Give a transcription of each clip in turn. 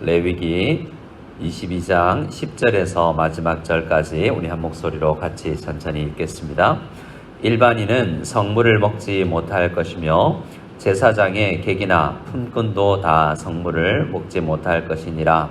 레위기 22장 10절에서 마지막 절까지 우리 한 목소리로 같이 천천히 읽겠습니다. 일반인은 성물을 먹지 못할 것이며 제사장의 객이나 품꾼도 다 성물을 먹지 못할 것이니라.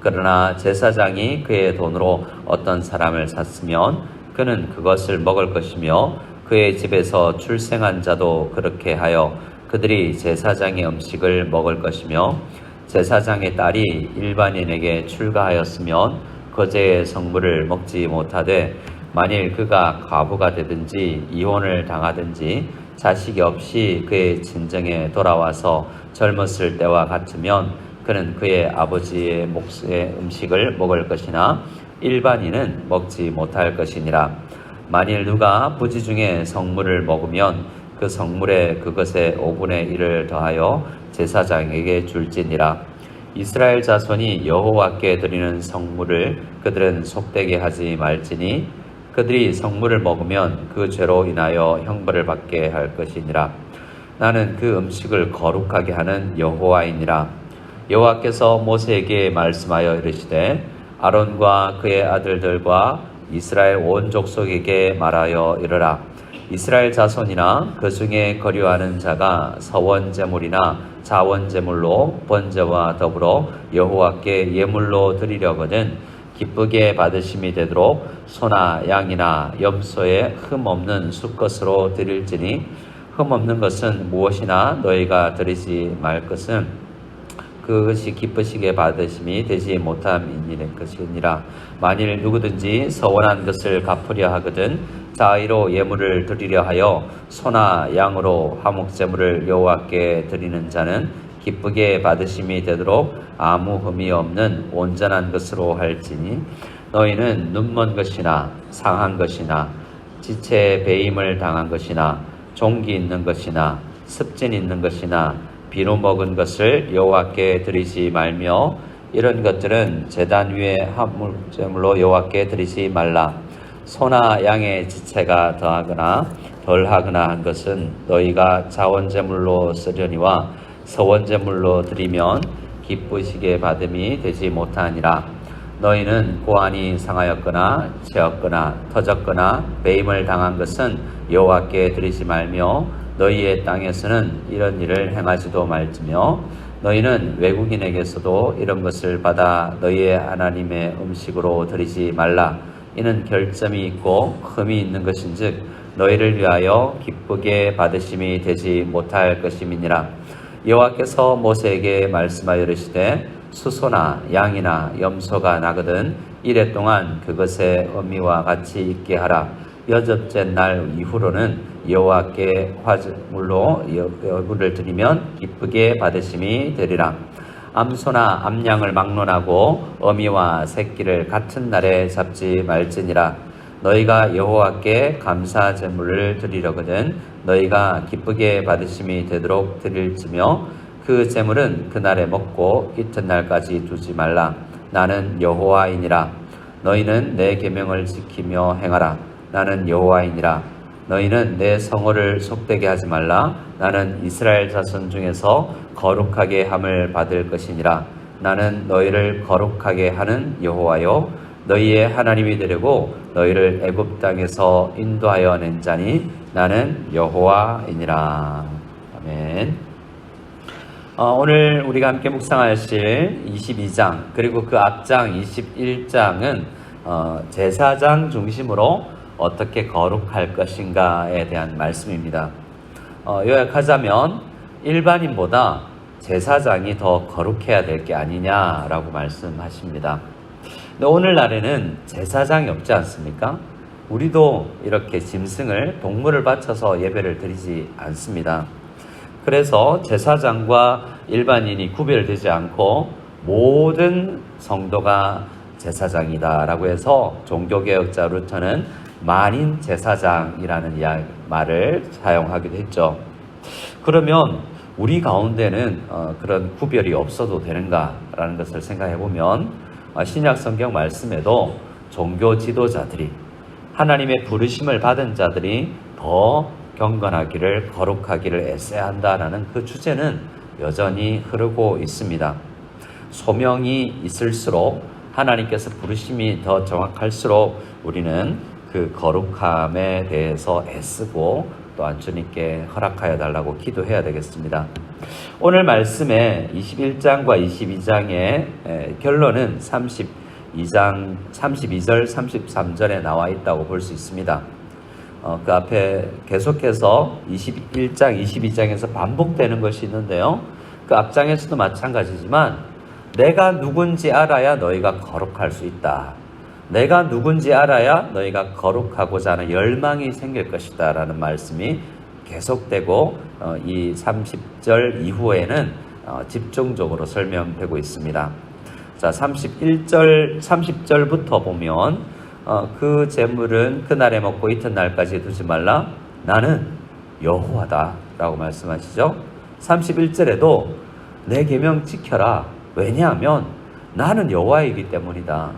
그러나 제사장이 그의 돈으로 어떤 사람을 샀으면 그는 그것을 먹을 것이며 그의 집에서 출생한 자도 그렇게 하여 그들이 제사장의 음식을 먹을 것이며 제사장의 딸이 일반인에게 출가하였으면 거제의 성물을 먹지 못하되 만일 그가 과부가 되든지 이혼을 당하든지 자식이 없이 그의 친정에 돌아와서 젊었을 때와 같으면 그는 그의 아버지의 몫의 음식을 먹을 것이나 일반인은 먹지 못할 것이니라. 만일 누가 부지 중에 성물을 먹으면 그 성물에 그것의 5분의 1을 더하여 제사장에게 줄지니라. 이스라엘 자손이 여호와께 드리는 성물을 그들은 속되게 하지 말지니 그들이 성물을 먹으면 그 죄로 인하여 형벌을 받게 할 것이니라. 나는 그 음식을 거룩하게 하는 여호와이니라. 여호와께서 모세에게 말씀하여 이르시되 아론과 그의 아들들과 이스라엘 온 족속에게 말하여 이르라. 이스라엘 자손이나 그 중에 거류하는 자가 서원제물이나 자원제물로 번제와 더불어 여호와께 예물로 드리려거든 기쁘게 받으심이 되도록 소나 양이나 염소에 흠없는 수것으로 드릴지니 흠없는 것은 무엇이나 너희가 드리지 말 것은 그것이 기쁘시게 받으심이 되지 못함이니 것이니라. 만일 누구든지 서원한 것을 갚으려 하거든 자의로 예물을 드리려 하여 소나 양으로 화목제물을 여호와께 드리는 자는 기쁘게 받으심이 되도록 아무 흠이 없는 온전한 것으로 할지니 너희는 눈먼 것이나 상한 것이나 지체에 배임을 당한 것이나 종기 있는 것이나 습진 있는 것이나 비누 먹은 것을 여호와께 드리지 말며 이런 것들은 제단 위에 화목제물로 여호와께 드리지 말라. 소나 양의 지체가 더하거나 덜하거나 한 것은 너희가 자원제물로 쓰려니와 서원제물로 드리면 기쁘시게 받음이 되지 못하니라. 너희는 고안이 상하였거나 채었거나 터졌거나 배임을 당한 것은 여호와께 드리지 말며 너희의 땅에서는 이런 일을 행하지도 말지며 너희는 외국인에게서도 이런 것을 받아 너희의 하나님의 음식으로 드리지 말라. 이는 결점이 있고 흠이 있는 것인즉 너희를 위하여 기쁘게 받으심이 되지 못할 것임이니라. 여호와께서 모세에게 말씀하여 이르시되 수소나 양이나 염소가 나거든 이래 동안 그것의 의미와 같이 있게 하라. 여섯째 날 이후로는 여호와께 화제물로 예물을 드리면 기쁘게 받으심이 되리라. 암소나 암양을 막론하고 어미와 새끼를 같은 날에 잡지 말지니라. 너희가 여호와께 감사 제물을 드리려거든 너희가 기쁘게 받으심이 되도록 드릴지며 그 제물은 그날에 먹고 이튿날까지 두지 말라. 나는 여호와이니라. 너희는 내 계명을 지키며 행하라. 나는 여호와이니라. 너희는 내 성호를 속되게 하지 말라. 나는 이스라엘 자손 중에서 거룩하게 함을 받을 것이니라. 나는 너희를 거룩하게 하는 여호와요 너희의 하나님이 되려고 너희를 애굽 땅에서 인도하여 낸 자니 나는 여호와이니라. 아멘. 오늘 우리가 함께 묵상하실 22장 그리고 그 앞장 21장은 제사장 중심으로 어떻게 거룩할 것인가에 대한 말씀입니다. 요약하자면 일반인보다 제사장이 더 거룩해야 될 게 아니냐라고 말씀하십니다. 근데 오늘날에는 제사장이 없지 않습니까? 우리도 이렇게 짐승을 동물을 바쳐서 예배를 드리지 않습니다. 그래서 제사장과 일반인이 구별되지 않고 모든 성도가 제사장이다라고 해서 종교개혁자 루터는 만인 제사장이라는 말을 사용하기도 했죠. 그러면 우리 가운데는 그런 구별이 없어도 되는가라는 것을 생각해 보면 신약 성경 말씀에도 종교 지도자들이 하나님의 부르심을 받은 자들이 더 경건하기를 거룩하기를 애써야 한다라는 그 주제는 여전히 흐르고 있습니다. 소명이 있을수록 하나님께서 부르심이 더 정확할수록 우리는 그 거룩함에 대해서 애쓰고 또한 주님께 허락하여 달라고 기도해야 되겠습니다. 오늘 말씀의 21장과 22장의 결론은 32절, 33절에 나와 있다고 볼 수 있습니다. 그 앞에 계속해서 21장, 22장에서 반복되는 것이 있는데요. 그 앞장에서도 마찬가지지만 내가 누군지 알아야 너희가 거룩할 수 있다. 내가 누군지 알아야 너희가 거룩하고자 하는 열망이 생길 것이다 라는 말씀이 계속되고 이 30절 이후에는 집중적으로 설명되고 있습니다. 자, 30절부터 보면 그 재물은 그날에 먹고 이튿날까지 두지 말라. 나는 여호와다 라고 말씀하시죠. 31절에도 내 계명 지켜라. 왜냐하면 나는 여호와이기 때문이다.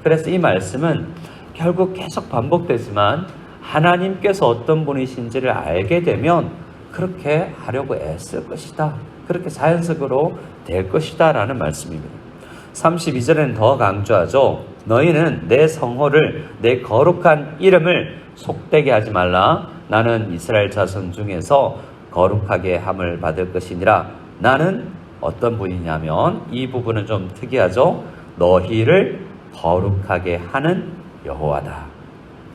그래서 이 말씀은 결국 계속 반복되지만 하나님께서 어떤 분이신지를 알게 되면 그렇게 하려고 애쓸 것이다. 그렇게 자연적으로 될 것이다 라는 말씀입니다. 32절에는 더 강조하죠. 너희는 내 성호를, 내 거룩한 이름을 속되게 하지 말라. 나는 이스라엘 자손 중에서 거룩하게 함을 받을 것이니라. 나는 어떤 분이냐면 이 부분은 좀 특이하죠. 너희를 거룩하게 하는 여호와다.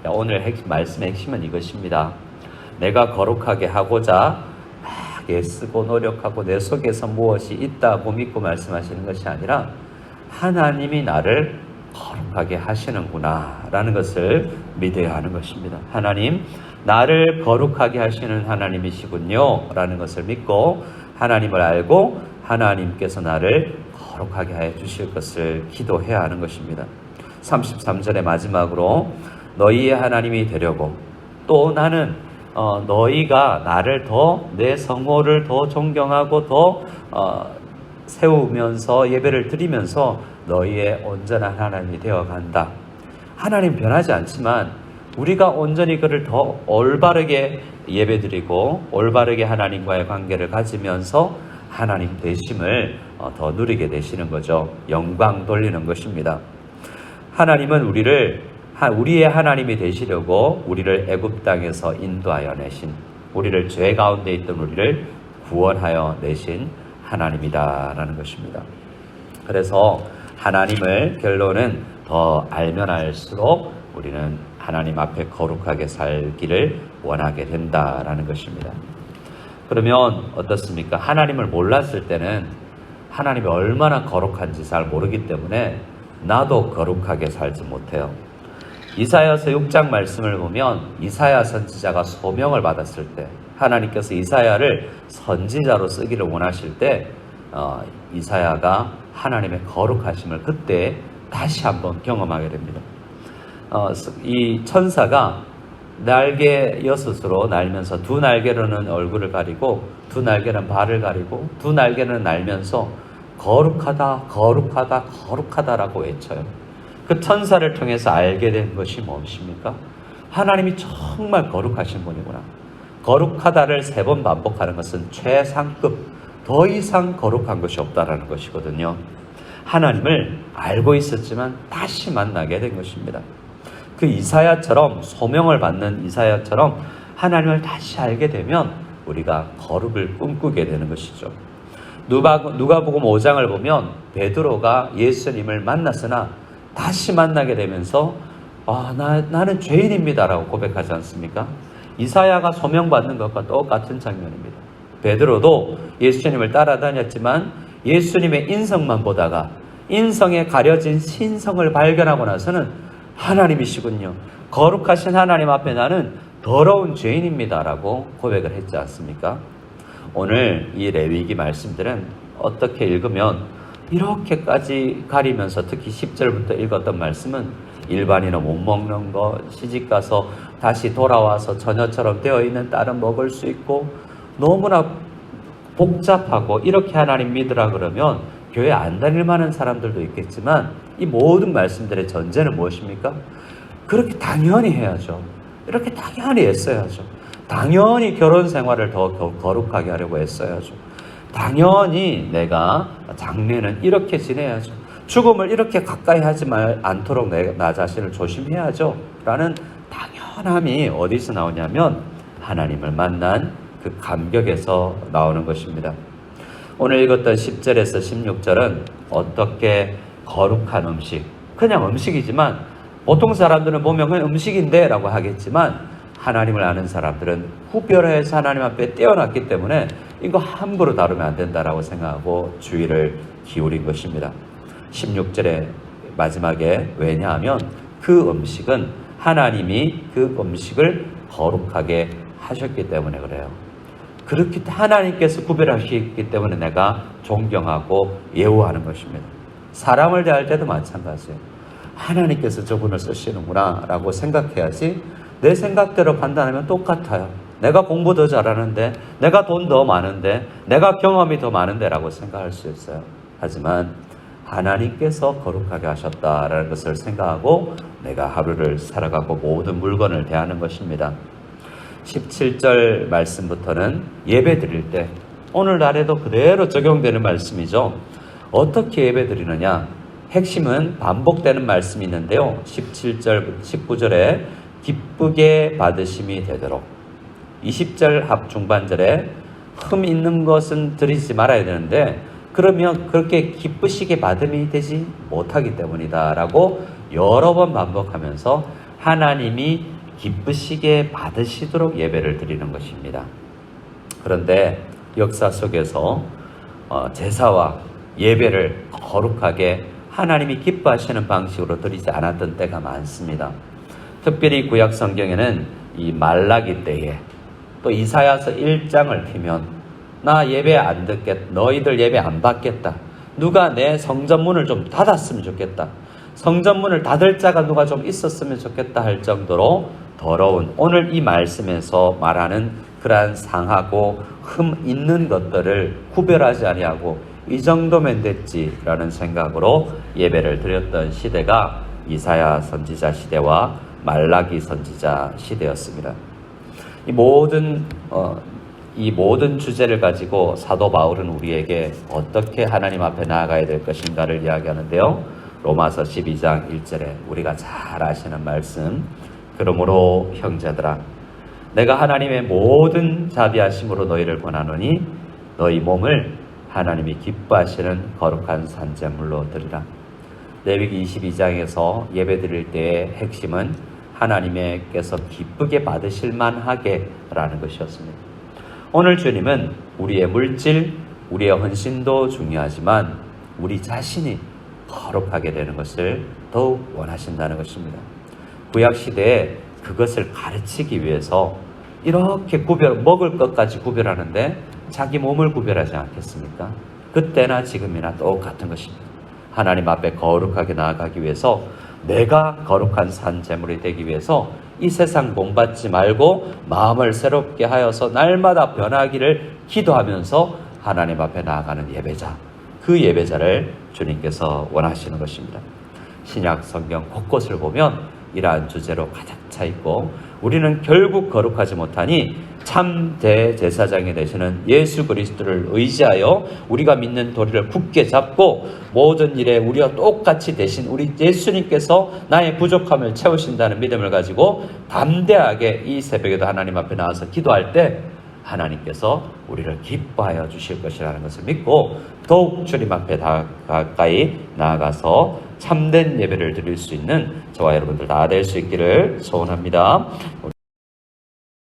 오늘 말씀의 핵심은 이것입니다. 내가 거룩하게 하고자 막 애쓰고 노력하고 내 속에서 무엇이 있다고 믿고 말씀하시는 것이 아니라 하나님이 나를 거룩하게 하시는구나 라는 것을 믿어야 하는 것입니다. 하나님, 나를 거룩하게 하시는 하나님이시군요 라는 것을 믿고 하나님을 알고 하나님께서 나를 거룩하게 해 주실 것을 기도해야 하는 것입니다. 33절의 마지막으로 너희의 하나님이 되려고 또 나는 너희가 나를 더 내 성호를 더 존경하고 더 세우면서 예배를 드리면서 너희의 온전한 하나님이 되어간다. 하나님 변하지 않지만 우리가 온전히 그를 더 올바르게 예배드리고 올바르게 하나님과의 관계를 가지면서 하나님 되심을 더 누리게 되시는 거죠. 영광 돌리는 것입니다. 하나님은 우리의 하나님이 되시려고 우리를 애굽 땅에서 인도하여 내신, 우리를 죄 가운데 있던 우리를 구원하여 내신 하나님이다라는 것입니다. 그래서 하나님을 결론은 더 알면 알수록 우리는 하나님 앞에 거룩하게 살기를 원하게 된다라는 것입니다. 그러면 어떻습니까? 하나님을 몰랐을 때는 하나님이 얼마나 거룩한지 잘 모르기 때문에 나도 거룩하게 살지 못해요. 이사야서 6장 말씀을 보면 이사야 선지자가 소명을 받았을 때 하나님께서 이사야를 선지자로 쓰기를 원하실 때 이사야가 하나님의 거룩하심을 그때 다시 한번 경험하게 됩니다. 이 천사가 날개 6으로 날면서 두 날개로는 얼굴을 가리고 두 날개는 발을 가리고 두 날개는 날면서 거룩하다 거룩하다 거룩하다라고 외쳐요. 그 천사를 통해서 알게 된 것이 무엇입니까? 하나님이 정말 거룩하신 분이구나. 거룩하다를 3번 반복하는 것은 최상급, 더 이상 거룩한 것이 없다라는 것이거든요. 하나님을 알고 있었지만 다시 만나게 된 것입니다. 그 이사야처럼, 소명을 받는 이사야처럼 하나님을 다시 알게 되면 우리가 거룩을 꿈꾸게 되는 것이죠. 누가복음 5장을 보면 베드로가 예수님을 만났으나 다시 만나게 되면서 나는 죄인입니다라고 고백하지 않습니까? 이사야가 소명받는 것과 똑같은 장면입니다. 베드로도 예수님을 따라다녔지만 예수님의 인성만 보다가 인성에 가려진 신성을 발견하고 나서는 하나님이시군요. 거룩하신 하나님 앞에 나는 더러운 죄인입니다라고 고백을 했지 않습니까? 오늘 이 레위기 말씀들은 어떻게 읽으면 이렇게까지 가리면서 특히 10절부터 읽었던 말씀은 일반인은 못 먹는 거, 시집가서 다시 돌아와서 처녀처럼 되어 있는 딸은 먹을 수 있고 너무나 복잡하고 이렇게 하나님 믿으라 그러면 교회 안 다닐 만한 사람들도 있겠지만 이 모든 말씀들의 전제는 무엇입니까? 그렇게 당연히 해야죠. 이렇게 당연히 애써야죠. 당연히 결혼 생활을 더 거룩하게 하려고 애써야죠. 당연히 내가 장래는 이렇게 지내야죠. 죽음을 이렇게 가까이 하지 않도록 나 자신을 조심해야죠. 라는 당연함이 어디서 나오냐면 하나님을 만난 그 감격에서 나오는 것입니다. 오늘 읽었던 10절에서 16절은 어떻게 거룩한 음식, 그냥 음식이지만 보통 사람들은 보면 그냥 음식인데 라고 하겠지만 하나님을 아는 사람들은 구별해서 하나님 앞에 떼어놨기 때문에 이거 함부로 다루면 안 된다라고 생각하고 주의를 기울인 것입니다. 16절의 마지막에 왜냐하면 그 음식은 하나님이 그 음식을 거룩하게 하셨기 때문에 그래요. 그렇기 때문에 하나님께서 구별하셨기 때문에 내가 존경하고 예우하는 것입니다. 사람을 대할 때도 마찬가지예요. 하나님께서 저분을 쓰시는구나 라고 생각해야지 내 생각대로 판단하면 똑같아요. 내가 공부 더 잘하는데, 내가 돈 더 많은데, 내가 경험이 더 많은데 라고 생각할 수 있어요. 하지만 하나님께서 거룩하게 하셨다라는 것을 생각하고 내가 하루를 살아가고 모든 물건을 대하는 것입니다. 17절 말씀부터는 예배 드릴 때 오늘날에도 그대로 적용되는 말씀이죠. 어떻게 예배 드리느냐? 핵심은 반복되는 말씀이 있는데요. 17절, 19절에 기쁘게 받으심이 되도록, 20절 합 중반절에 흠 있는 것은 드리지 말아야 되는데 그러면 그렇게 기쁘시게 받음이 되지 못하기 때문이다 라고 여러 번 반복하면서 하나님이 기쁘시게 받으시도록 예배를 드리는 것입니다. 그런데 역사 속에서 제사와 예배를 거룩하게 하나님이 기뻐하시는 방식으로 드리지 않았던 때가 많습니다. 특별히 구약 성경에는 이 말라기 때에 또 이사야서 1장을 피면 나 예배 안 듣겠다. 너희들 예배 안 받겠다. 누가 내 성전문을 좀 닫았으면 좋겠다. 성전문을 닫을 자가 누가 좀 있었으면 좋겠다 할 정도로 더러운 오늘 이 말씀에서 말하는 그러한 상하고 흠 있는 것들을 구별하지 아니하고 이 정도면 됐지라는 생각으로 예배를 드렸던 시대가 이사야 선지자 시대와 말라기 선지자 시대였습니다. 이 모든 주제를 가지고 사도 바울은 우리에게 어떻게 하나님 앞에 나아가야 될 것인가를 이야기하는데요. 로마서 12장 1절에 우리가 잘 아시는 말씀, 그러므로 형제들아 내가 하나님의 모든 자비하심으로 너희를 권하노니 너희 몸을 하나님이 기뻐하시는 거룩한 산제물로 드리라. 레위기 22장에서 예배 드릴 때의 핵심은 하나님께서 기쁘게 받으실 만하게 라는 것이었습니다. 오늘 주님은 우리의 물질, 우리의 헌신도 중요하지만 우리 자신이 거룩하게 되는 것을 더욱 원하신다는 것입니다. 구약시대에 그것을 가르치기 위해서 이렇게 먹을 것까지 구별하는데 자기 몸을 구별하지 않겠습니까? 그때나 지금이나 똑같은 것입니다. 하나님 앞에 거룩하게 나아가기 위해서 내가 거룩한 산제물이 되기 위해서 이 세상 본받지 말고 마음을 새롭게 하여서 날마다 변하기를 기도하면서 하나님 앞에 나아가는 예배자, 그 예배자를 주님께서 원하시는 것입니다. 신약 성경 곳곳을 보면 이러한 주제로 가득 차 있고 우리는 결국 거룩하지 못하니 참 대제사장이 되시는 예수 그리스도를 의지하여 우리가 믿는 도리를 굳게 잡고 모든 일에 우리와 똑같이 되신 우리 예수님께서 나의 부족함을 채우신다는 믿음을 가지고 담대하게 이 새벽에도 하나님 앞에 나와서 기도할 때 하나님께서 우리를 기뻐하여 주실 것이라는 것을 믿고 더욱 주님 앞에 가까이 나아가서 참된 예배를 드릴 수 있는 저와 여러분들 다 될 수 있기를 소원합니다.